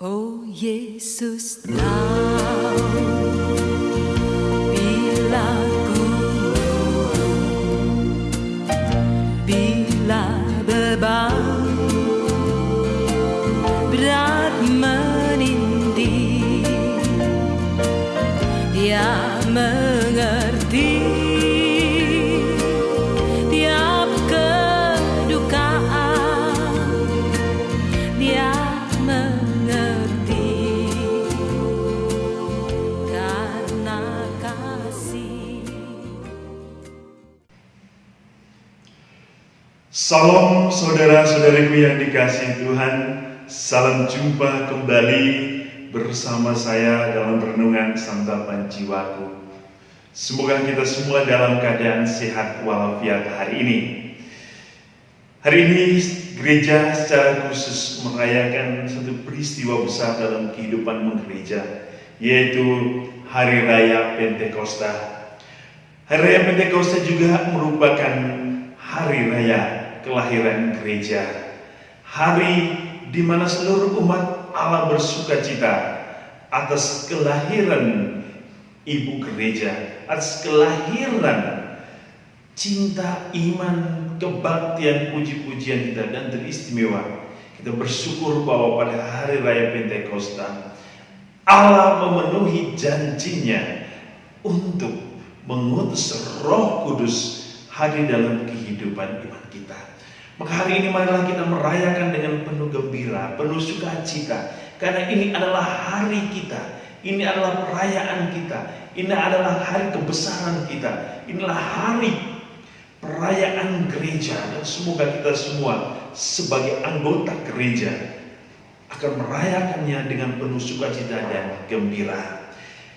Oh Yesus, tahu bila ku bila beban berat menindih, Dia mengerti tiap kedukaan, Dia mengerti karena kasih. Salam saudara-saudariku yang dikasihi Tuhan. Salam jumpa kembali bersama saya dalam renungan santapan jiwaku. Semoga kita semua dalam keadaan sehat walafiat hari ini. Hari ini gereja secara khusus merayakan satu peristiwa besar dalam kehidupan gereja, yaitu Hari Raya Pentakosta. Hari Raya Pentakosta juga merupakan hari raya kelahiran gereja. Hari di mana seluruh umat Allah bersuka cita atas kelahiran ibu gereja, atas kelahiran cinta, iman, kebaktian, puji-pujian kita, dan teristimewa kita bersyukur bahwa pada hari raya Pentakosta Allah memenuhi janjinya untuk mengutus Roh Kudus hadir dalam kehidupan iman kita. Maka hari ini marilah kita merayakan dengan penuh gembira, penuh sukacita, karena ini adalah hari kita, ini adalah perayaan kita, ini adalah hari kebesaran kita, inilah hari perayaan gereja. Dan semoga kita semua sebagai anggota gereja akan merayakannya dengan penuh sukacita dan gembira.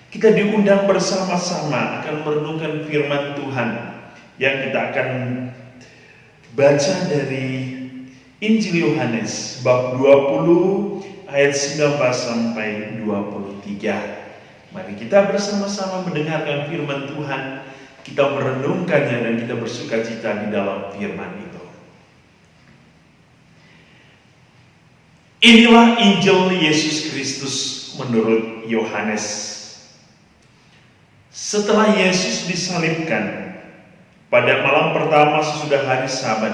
Kita diundang bersama-sama akan merenungkan firman Tuhan yang kita akan baca dari Injil Yohanes bab 20 ayat 19 sampai 23. Mari kita bersama-sama mendengarkan firman Tuhan, kita merenungkannya dan kita bersukacita di dalam firman itu. Inilah Injil Yesus Kristus menurut Yohanes. Setelah Yesus disalibkan, pada malam pertama sesudah hari Sabat,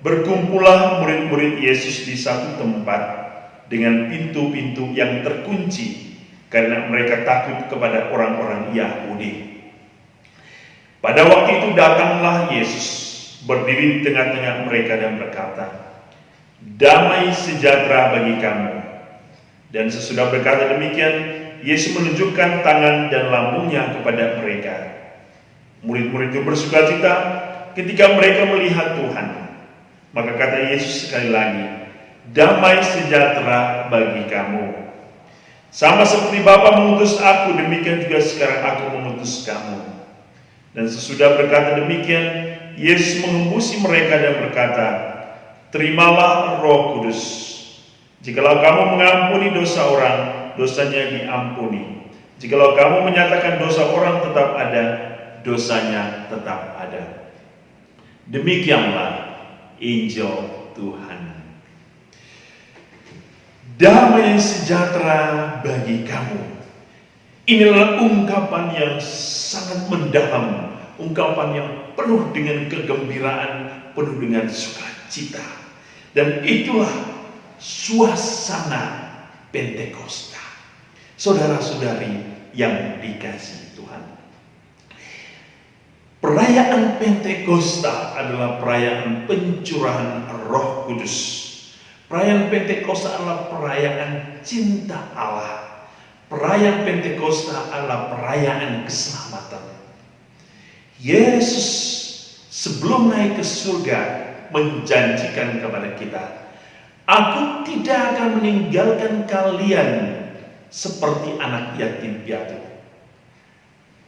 berkumpullah murid-murid Yesus di satu tempat dengan pintu-pintu yang terkunci karena mereka takut kepada orang-orang Yahudi. Pada waktu itu datanglah Yesus, berdiri di tengah-tengah mereka dan berkata, "Damai sejahtera bagi kamu." Dan sesudah berkata demikian, Yesus menunjukkan tangan dan lambungnya kepada mereka. Murid-murid itu bersukacita ketika mereka melihat Tuhan. Maka kata Yesus sekali lagi, "Damai sejahtera bagi kamu. Sama seperti Bapa mengutus aku, demikian juga sekarang aku mengutus kamu." Dan sesudah berkata demikian, Yesus mengembusi mereka dan berkata, "Terimalah Roh Kudus. Jikalau kamu mengampuni dosa orang, dosanya diampuni. Jikalau kamu menyatakan dosa orang tetap ada, dosanya tetap ada." Demikianlah Injil Tuhan. Damai sejahtera bagi kamu. Inilah ungkapan yang sangat mendalam, ungkapan yang penuh dengan kegembiraan, penuh dengan sukacita. Dan itulah suasana Pentakosta. Saudara-saudari yang dikasihi Tuhan, perayaan Pentakosta adalah perayaan pencurahan Roh Kudus. Perayaan Pentakosta adalah perayaan cinta Allah. Perayaan Pentakosta adalah perayaan keselamatan. Yesus sebelum naik ke surga menjanjikan kepada kita, "Aku tidak akan meninggalkan kalian seperti anak yatim piatu.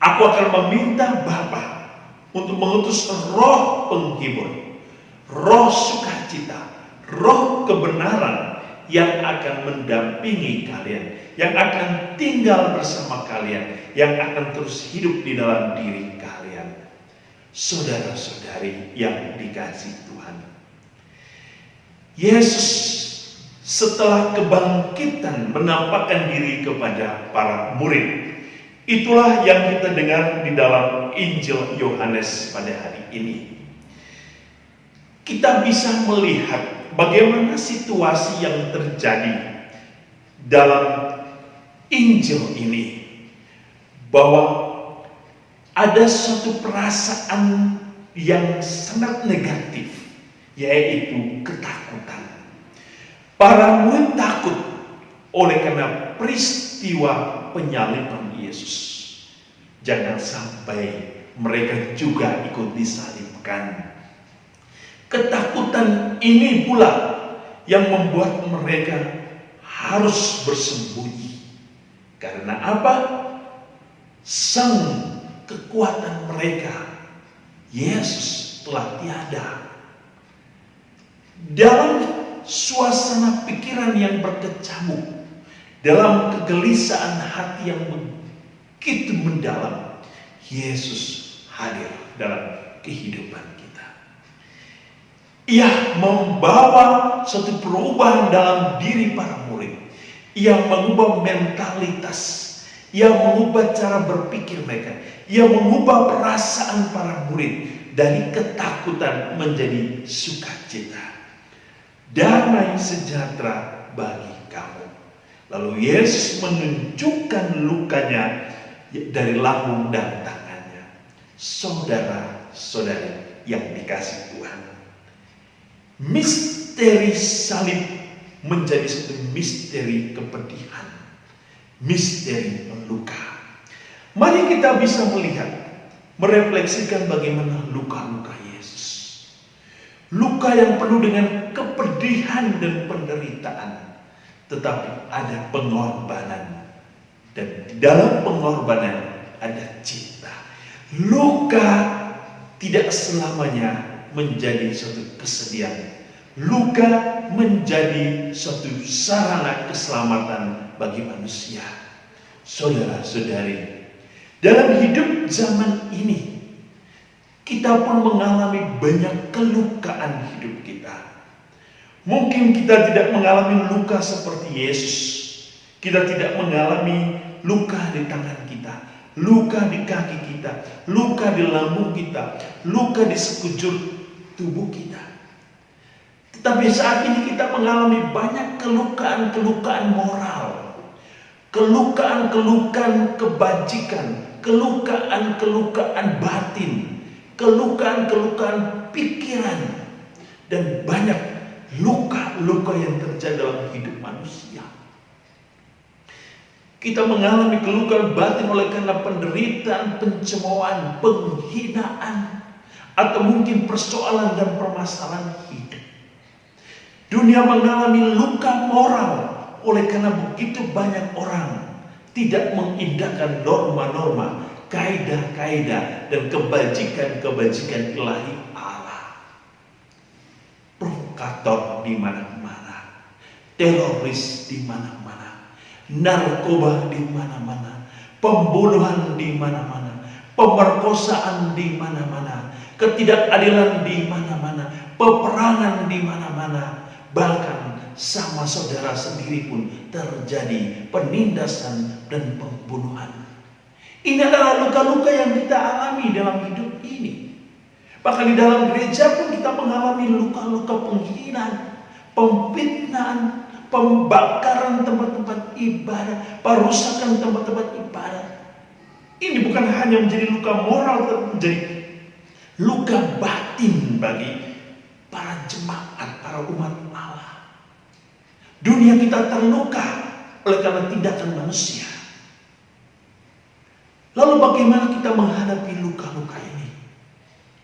Aku akan meminta Bapa untuk mengutus Roh penghibur, Roh sukacita, Roh kebenaran yang akan mendampingi kalian, yang akan tinggal bersama kalian, yang akan terus hidup di dalam diri kalian." Saudara-saudari yang dikasihi Tuhan, Yesus setelah kebangkitan menampakkan diri kepada para murid. Itulah yang kita dengar di dalam Injil Yohanes pada hari ini. Kita bisa melihat bagaimana situasi yang terjadi dalam Injil ini, bahwa ada suatu perasaan yang sangat negatif, yaitu ketakutan. Para murid takut oleh karena peristiwa penyaliban Yesus. Jangan sampai mereka juga ikut disalibkan. Ketakutan ini pula yang membuat mereka harus bersembunyi. Karena apa? Sang kekuatan mereka, Yesus, telah tiada. Dalam suasana pikiran yang berkecamuk, dalam kegelisahan hati yang begitu mendalam, Yesus hadir dalam kehidupan kita. Ia membawa suatu perubahan dalam diri para murid. Ia mengubah mentalitas. Ia mengubah cara berpikir mereka. Ia mengubah perasaan para murid dari ketakutan menjadi sukacita. Damai sejahtera bagi kamu. Lalu Yesus menunjukkan lukanya dari lambung dan tangannya. Saudara-saudari yang dikasihi Tuhan, misteri salib menjadi satu misteri kepedihan, misteri luka. Mari kita bisa melihat, merefleksikan bagaimana luka-luka Yesus. Luka yang penuh dengan kepedihan dan penderitaan, tetapi ada pengorbanan. Dan di dalam pengorbanan ada cinta. Luka tidak selamanya menjadi suatu kesedihan. Luka menjadi suatu sarana keselamatan bagi manusia. Saudara-saudari, dalam hidup zaman ini, kita pun mengalami banyak kelukaan hidup kita. Mungkin kita tidak mengalami luka seperti Yesus. Kita tidak mengalami luka di tangan kita, luka di kaki kita, luka di lambung kita, luka di sekujur tubuh kita. Tetapi saat ini kita mengalami banyak kelukaan-kelukaan moral, kelukaan-kelukaan kebajikan, kelukaan-kelukaan batin, kelukaan-kelukaan pikiran, dan banyak luka-luka yang terjadi dalam hidup manusia. Kita mengalami kelukaan batin oleh karena penderitaan, pencemoohan, penghinaan, atau mungkin persoalan dan permasalahan hidup. Dunia mengalami luka moral oleh karena begitu banyak orang tidak mengindahkan norma-norma, kaidah-kaidah, dan kebajikan-kebajikan ilahi Allah. Provokator di mana-mana, teroris di mana-mana, narkoba di mana-mana, pembunuhan di mana-mana, pemerkosaan di mana-mana, ketidakadilan di mana-mana, peperangan di mana-mana, bahkan sama saudara sendiri pun terjadi penindasan dan pembunuhan. Ini adalah luka-luka yang kita alami dalam hidup ini. Bahkan di dalam gereja pun kita mengalami luka-luka penghinaan, pemfitnaan, pembakaran tempat-tempat ibadah, perusakan tempat-tempat ibadah. Ini bukan hanya menjadi luka moral, tetapi menjadi luka batin bagi para jemaat, para umat Allah. Dunia kita terluka oleh karena tindakan manusia. Lalu bagaimana kita menghadapi luka-luka ini?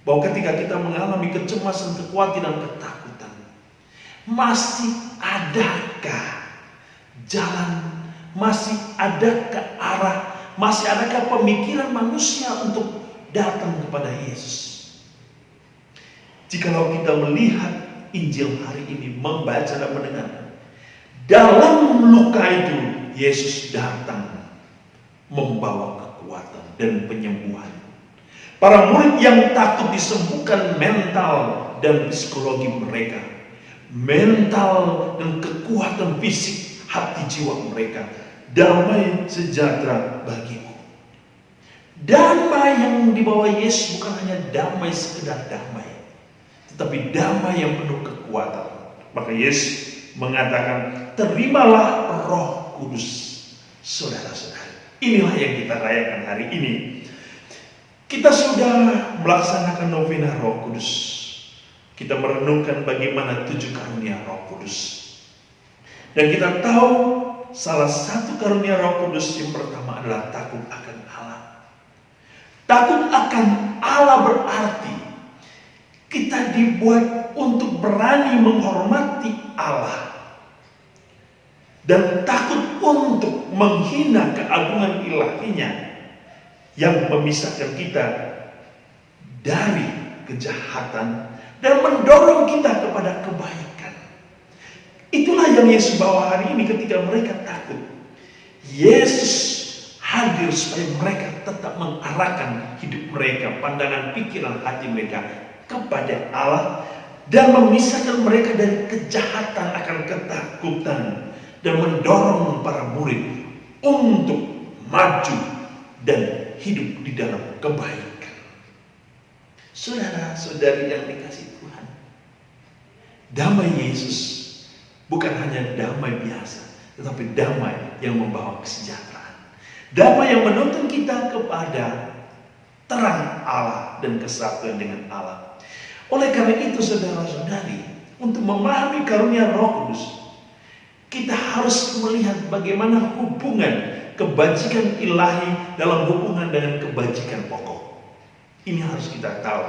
Bahwa ketika kita mengalami kecemasan, kekhawatiran, ketakutan, masih adakah jalan, masih adakah arah, masih adakah pemikiran manusia untuk datang kepada Yesus? Jikalau kita melihat Injil hari ini, membaca dan mendengarkan, dalam luka itu Yesus datang membawa kekuatan dan penyembuhan. Para murid yang takut disembuhkan mental dan psikologi mereka, mental dan kekuatan fisik hati jiwa mereka. Damai sejahtera bagimu. Damai yang dibawa Yesus bukan hanya damai sekedar damai, tetapi damai yang penuh kekuatan. Maka Yesus mengatakan, terimalah Roh Kudus. Saudara-saudara, inilah yang kita rayakan hari ini. Kita sudah melaksanakan novena Roh Kudus. Kita merenungkan bagaimana 7 karunia Roh Kudus. Dan kita tahu salah satu karunia Roh Kudus yang pertama adalah takut akan Allah. Takut akan Allah berarti kita dibuat untuk berani menghormati Allah. Dan takut untuk menghina keagungan ilahinya yang memisahkan kita dari kejahatan dan mendorong kita kepada kebaikan. Itulah yang Yesus bawa hari ini ketika mereka takut. Yesus hadir supaya mereka tetap mengarahkan hidup mereka, pandangan pikiran hati mereka kepada Allah dan memisahkan mereka dari kejahatan akan ketakutan dan mendorong para murid untuk maju dan hidup di dalam kebaikan. Saudara-saudari yang dikasihi Tuhan, damai Yesus bukan hanya damai biasa, tetapi damai yang membawa kesejahteraan. Damai yang menuntun kita kepada terang Allah dan kesatuan dengan Allah. Oleh karena itu saudara-saudari, untuk memahami karunia Roh Kudus, kita harus melihat bagaimana hubungan kebajikan ilahi dalam hubungan dengan kebajikan pokok. Ini harus kita tahu.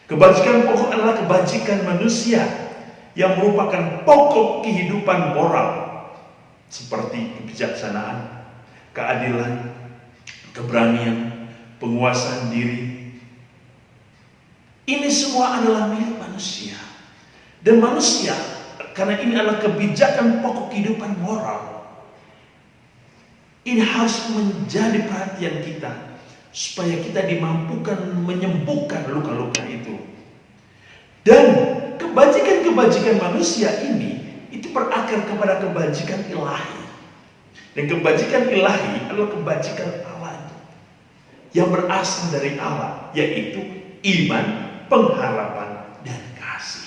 Kebajikan pokok adalah kebajikan manusia yang merupakan pokok kehidupan moral, seperti kebijaksanaan, keadilan, keberanian, penguasaan diri. Ini semua adalah milik manusia. Dan manusia, karena ini adalah kebijakan pokok kehidupan moral, ini harus menjadi perhatian kita supaya kita dimampukan menyembuhkan luka-luka itu. Dan kebajikan-kebajikan manusia ini itu berakar kepada kebajikan ilahi. Dan kebajikan ilahi adalah kebajikan Allah yang berasal dari Allah, yaitu iman, pengharapan, dan kasih.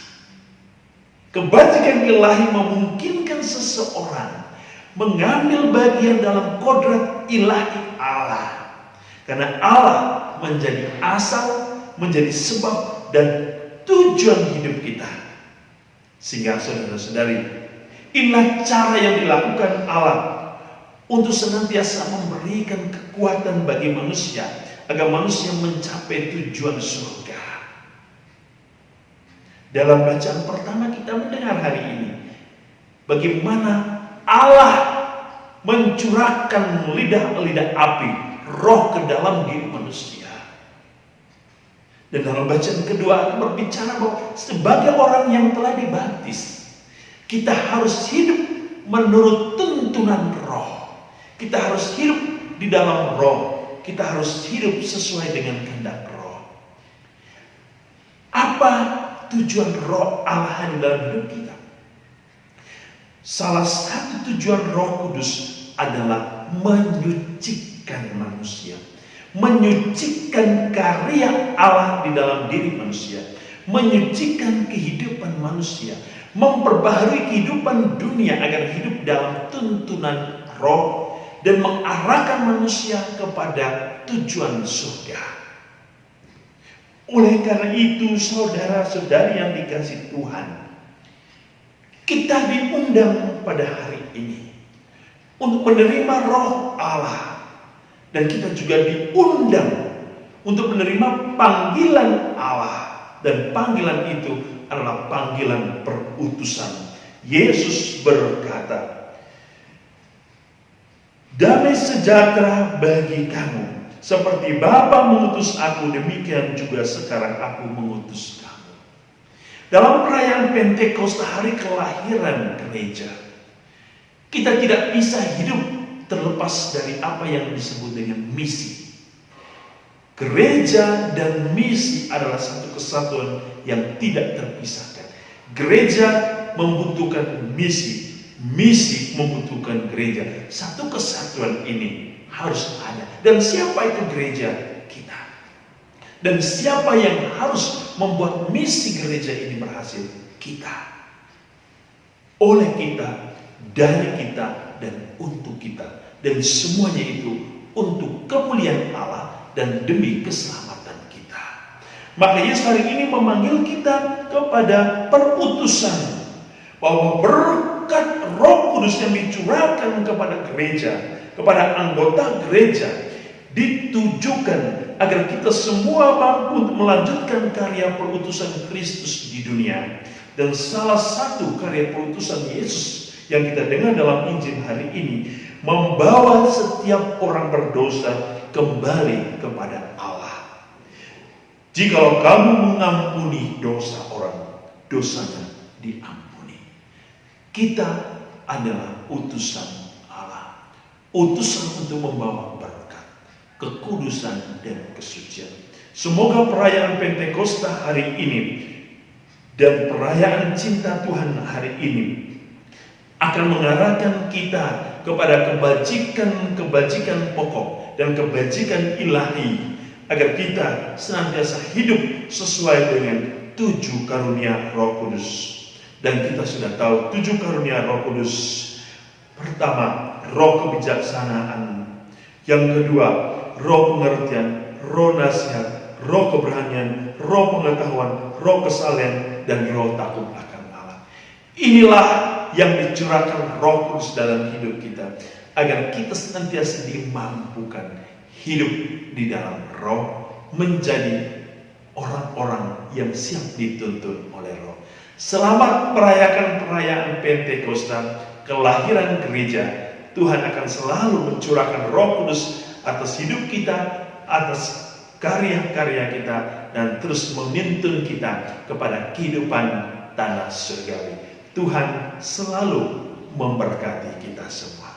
Kebajikan ilahi memungkinkan seseorang mengambil bagian dalam kodrat ilahi Allah. Karena Allah menjadi asal, menjadi sebab dan tujuan hidup kita. Sehingga saudara-saudari, inilah cara yang dilakukan Allah untuk senantiasa memberikan kekuatan bagi manusia agar manusia mencapai tujuan surga. Dalam bacaan pertama kita mendengar hari ini bagaimana Allah mencurahkan lidah-lidah api, roh ke dalam diri manusia. Dan dalam bacaan kedua berbicara bahwa sebagai orang yang telah dibaptis, kita harus hidup menurut tuntunan roh. Kita harus hidup di dalam roh. Kita harus hidup sesuai dengan kehendak roh. Apa tujuan roh Allah di dalam hidup kita? Salah satu tujuan Roh Kudus adalah menyucikan manusia, menyucikan karya Allah di dalam diri manusia, menyucikan kehidupan manusia, memperbaharui kehidupan dunia agar hidup dalam tuntunan roh dan mengarahkan manusia kepada tujuan surga. Oleh karena itu, saudara-saudari yang dikasihi Tuhan, kita diundang pada hari ini untuk menerima roh Allah. Dan kita juga diundang untuk menerima panggilan Allah. Dan panggilan itu adalah panggilan perutusan. Yesus berkata, damai sejahtera bagi kamu. Seperti Bapa mengutus aku, demikian juga sekarang aku mengutus kamu. Dalam perayaan Pentakosta, hari kelahiran gereja, kita tidak bisa hidup terlepas dari apa yang disebut dengan misi. Gereja dan misi adalah satu kesatuan yang tidak terpisahkan. Gereja membutuhkan misi, misi membutuhkan gereja. Satu kesatuan ini harus ada. Dan siapa itu gereja? Kita. Dan siapa yang harus membuat misi gereja ini berhasil? Kita. Oleh kita, dari kita, dan untuk kita. Dan semuanya itu untuk kemuliaan Allah dan demi keselamatan kita. Maka Yesus hari ini memanggil kita kepada perutusan, bahwa berkat Roh Kudus yang dicurahkan kepada gereja, kepada anggota gereja, ditujukan agar kita semua mampu untuk melanjutkan karya perutusan Kristus di dunia. Dan salah satu karya perutusan Yesus yang kita dengar dalam Injil hari ini, membawa setiap orang berdosa kembali kepada Allah. Jikalau kamu mengampuni dosa orang, dosanya diampuni. Kita adalah utusan Allah, utusan untuk membawa berkat, kekudusan dan kesucian. Semoga perayaan Pentakosta hari ini dan perayaan cinta Tuhan hari ini akan mengarahkan kita kepada kebajikan pokok dan kebajikan ilahi, agar kita senantiasa hidup sesuai dengan 7 karunia Roh Kudus. Dan kita sudah tahu 7 karunia Roh Kudus. Pertama, roh kebijaksanaan. Yang kedua, roh pengertian, roh nasihat, roh keberanian, roh pengetahuan, roh kesalehan, dan roh takut akan Allah. Inilah yang dicurahkan Roh Kudus dalam hidup kita, agar kita senantiasa dimampukan hidup di dalam Roh, menjadi orang-orang yang siap dituntun oleh Roh. Selamat merayakan perayaan Pentakosta, kelahiran gereja. Tuhan akan selalu mencurahkan Roh Kudus atas hidup kita, atas karya-karya kita, dan terus menuntun kita kepada kehidupan tanah surgawi. Tuhan selalu memberkati kita semua.